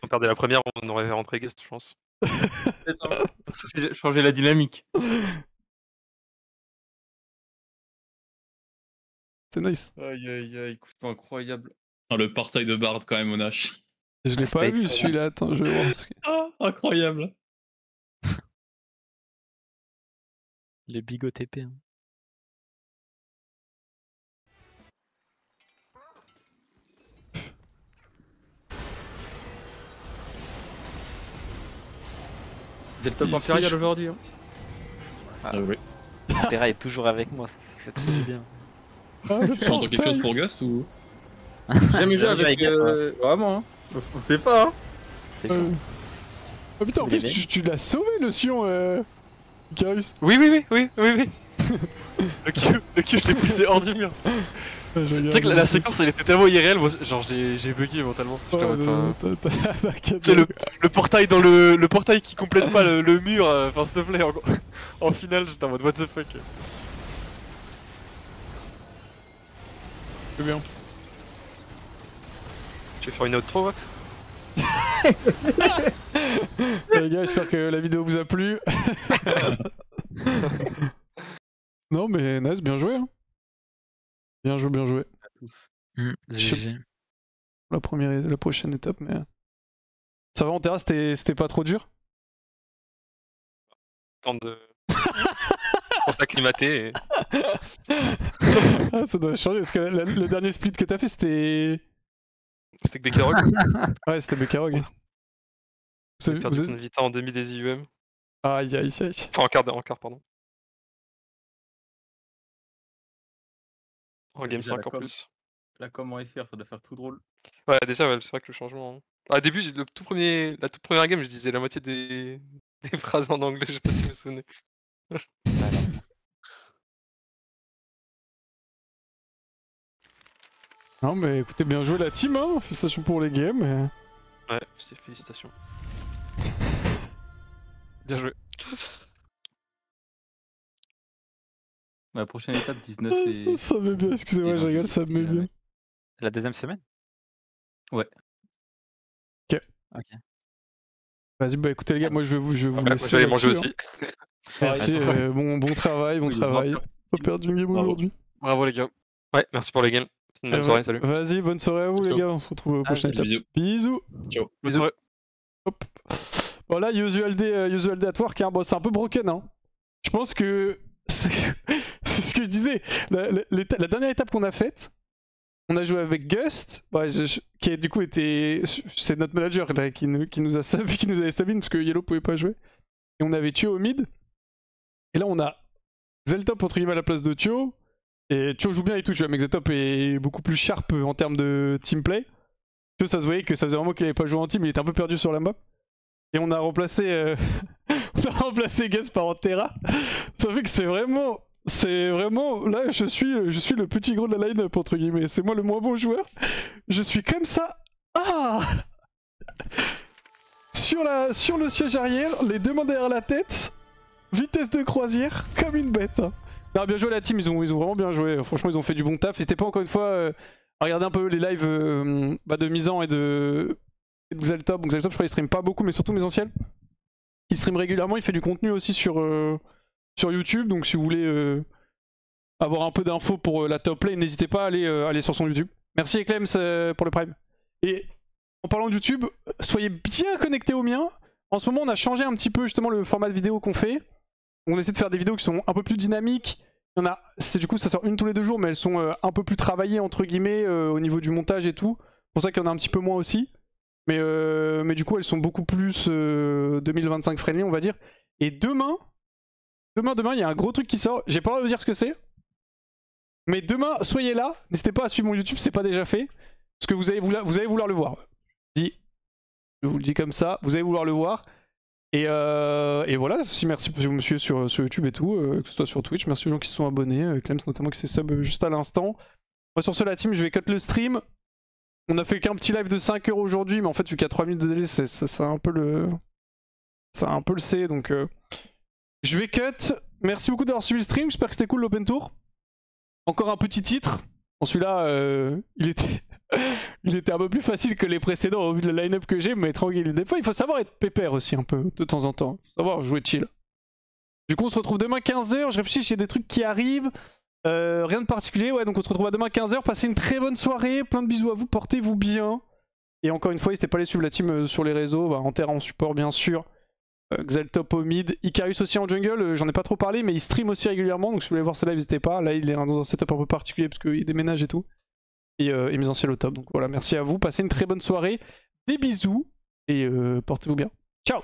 On perdait la première, on aurait rentré guest, je pense. Changer la dynamique. C'est nice. Aïe aïe aïe, coup incroyable. Ah, le partail de Bard quand même au Nash. Je l'ai C'était pas vu excellent. celui-là, attends, je vais voir ce que... Ah, incroyable. Le big OTP. Hein. Vous êtes top Ici, impérial je- aujourd'hui. Hein. Oui. Terra est toujours avec moi, ça fait trop du bien. Ah, le Tu entends quelque chose portail. pour Gust ou? Jamais J'ai joué avec. avec Guest, Vraiment, hein. On sait pas. Hein. C'est chaud. Oh putain, en Il est plus, bien. tu l'as sauvé le Sion, Icarus. Oui. Le Q, je l'ai poussé hors du mur. Ah, je Tu sais que la séquence elle était tellement irréelle, moi, genre j'ai bugué mentalement. J'étais en mode, enfin, c'est le portail dans le portail qui complète pas le mur, enfin s'il te plaît, en finale j'étais en mode what the fuck. C'est bien. Tu veux faire une outro, Vox? Les gars, j'espère que la vidéo vous a plu. Non mais nice, bien joué. Hein. Bien joué, bien joué. À tous. GG. La prochaine étape, mais... Ça va en terrasse, c'était pas trop dur? Temps de... pour s'acclimater. Et... Ah, ça doit changer, parce que le dernier split que t'as fait, c'était... C'était que Bekarog. Ouais, c'était Bekarog. On Vous a avez- perdu vous ton êtes- Vita en demi des IUM. Aïe, aïe, aïe. Enfin, en quart, pardon. En game Déjà, 5 en la com. plus. La com en FR, ça doit faire tout drôle. Ouais, déjà, ouais, c'est vrai que le changement. Hein. Au début, la toute première game, je disais la moitié des phrases en anglais, je sais pas si vous vous souvenez. Non mais écoutez, bien joué la team, hein. Félicitations pour les games. Ouais, c'est félicitations. Bien joué. La prochaine étape, 19 Ah, et. ça me met bien, excusez-moi, et je rigole, ça me met bien. La deuxième semaine? Vas-y, bah écoutez les gars, moi je vais vous Ouais, laisser. je vais aller manger là-dessus, aussi. hein. Merci, Ouais. bon travail, bon Oui, travail. bravo. Pas perdu une game Bravo. aujourd'hui. Bravo les gars. Ouais, merci pour les games. Bonne Allez, soirée, salut. Vas-y, bonne soirée à vous les Ciao. gars, on se retrouve au prochain étape. Bisous. Bisous. Ciao. Bonne soirée. Hop. Voilà, Usual Day at Work, hein. Bon, c'est un peu broken, hein. Je pense que c'est ce que je disais. La dernière étape qu'on a faite, on a joué avec Gust, ouais, qui du coup était, c'est notre manager là, qui nous a sub, qui nous avait subbing parce que Yellow pouvait pas jouer. Et on avait Thio au mid. Et là on a Zeltop entre guillemets à la place de Thio. Et Thio joue bien et tout, tu vois, mais Zeltop est beaucoup plus sharp en termes de team play. Thio, ça se voyait que ça faisait vraiment qu'il avait pas joué en team, il était un peu perdu sur la map. Et on a remplacé Gust par Antera. Ça fait que c'est vraiment, là je suis le petit gros de la line-up entre guillemets. C'est moi le moins bon joueur. Je suis comme ça. Ah sur le siège arrière, les deux mains derrière la tête, vitesse de croisière, comme une bête. Non, bien joué la team, ils ont vraiment bien joué. Franchement, ils ont fait du bon taf. N'hésitez pas encore une fois à regarder un peu les lives de Misan et de Xeltop. Donc Xeltop, je crois qu'il stream pas beaucoup, mais surtout Mésanciel. Il stream régulièrement, il fait du contenu aussi sur YouTube. Donc si vous voulez avoir un peu d'infos pour la top lane, n'hésitez pas à aller sur son YouTube. Merci Eclems pour le Prime. Et en parlant de YouTube, soyez bien connectés au mien. En ce moment, on a changé un petit peu justement le format de vidéo qu'on fait. On essaie de faire des vidéos qui sont un peu plus dynamiques. Il y en a, du coup, ça sort une tous les 2 jours, mais elles sont un peu plus travaillées entre guillemets au niveau du montage et tout. C'est pour ça qu'il y en a un petit peu moins aussi. Mais du coup, elles sont beaucoup plus 2025 friendly, on va dire. Et demain, il y a un gros truc qui sort. J'ai pas le droit de vous dire ce que c'est. Mais demain, soyez là. N'hésitez pas à suivre mon YouTube, c'est pas déjà fait. Parce que vous allez vouloir le voir. Je vous le dis comme ça, vous allez vouloir le voir. Et voilà, aussi merci si vous me suivez sur YouTube et tout, que ce soit sur Twitch. Merci aux gens qui se sont abonnés, Clems notamment qui s'est sub juste à l'instant. Moi sur ce, la team, je vais cut le stream. On a fait qu'un petit live de 5 heures aujourd'hui, mais en fait, vu qu'il y a 3 minutes de délai, c'est un peu le. C'est un peu le C, donc. Je vais cut. Merci beaucoup d'avoir suivi le stream, j'espère que c'était cool l'open tour. Encore un petit titre. Bon, celui-là, il était un peu plus facile que les précédents au vu de la line-up que j'ai, mais tranquille. Des fois, il faut savoir être pépère aussi un peu, de temps en temps. Faut savoir jouer chill. Du coup, on se retrouve demain 15h. Je réfléchis, j'ai des trucs qui arrivent. Rien de particulier. Ouais, donc on se retrouve à demain 15h. Passez une très bonne soirée. Plein de bisous à vous. Portez-vous bien. Et encore une fois, n'hésitez pas à aller suivre la team sur les réseaux. En terre, en support, bien sûr. Xaltop au mid. Icarus aussi en jungle. J'en ai pas trop parlé, mais il stream aussi régulièrement. Donc si vous voulez voir ça live, n'hésitez pas. Là, il est dans un setup un peu particulier parce qu'il déménage et tout. Et mes anciens au top. Donc voilà, merci à vous. Passez une très bonne soirée. Des bisous. Et portez-vous bien. Ciao!